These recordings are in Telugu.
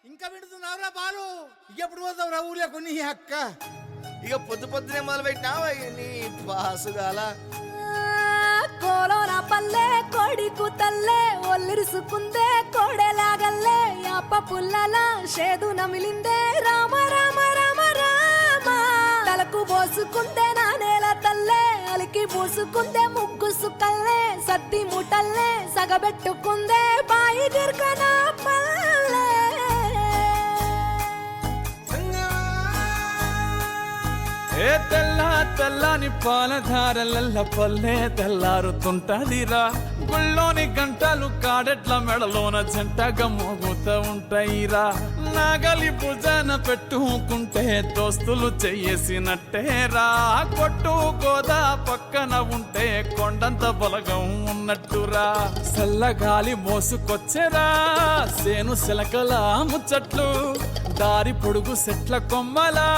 ఇంకా వింటున్నావురా బాలు? ఎప్పుడు పోతావురా ఊర్లో కొన్ని అక్క? ఇక పొద్దునే మొదలు పెట్టినావా నీ పాసుగాల? కోలోన పల్లె కోడి కూతల్లే ఒల్లిరుసుకుందే కోడెలాగల్లే యాప పుల్లల షేదు నమిలిందే రామ రామ రామ రామ తలకు పోసుకుందే నా నేల తల్లే అలికి పూసుకుందే ముగ్గు సుక్కల్లే సత్తి ముటల్లే సగబెట్టుకుందే బాయి గిర్కన పల్లె ఏ తెల్లని పాలధారలల్ల పల్లె తెల్లారుతుంటదిరా గుళ్ళోని గంటలు కాడెట్ల మెడలోన జంటగా మోగుతూ ఉంటాయిరా నాగలి భుజాన పెట్టుకుంటే దోస్తులు చెయ్యేసినట్టేరా కొట్టు గోదా పక్కన ఉంటే కొండంత బలగం ఉన్నట్టురా చల్లగాలి మోసుకొచ్చెరా సేను శిలకల ముచ్చట్లు దారి పొడుగు సెట్ల కొమ్మలా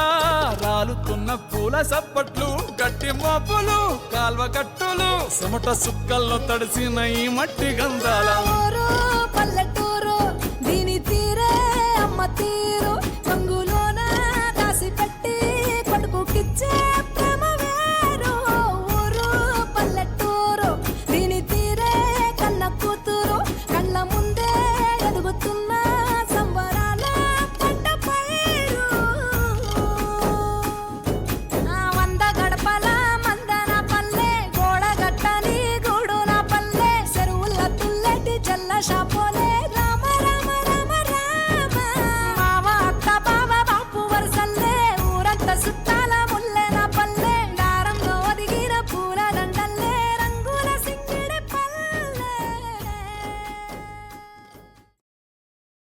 రాలుతున్న పూల సప్పట్లు గట్టి మోపులు కాల్వ కట్టులు చెమట సుక్కల్లో తడిసిన ఈ మట్టి గంధాల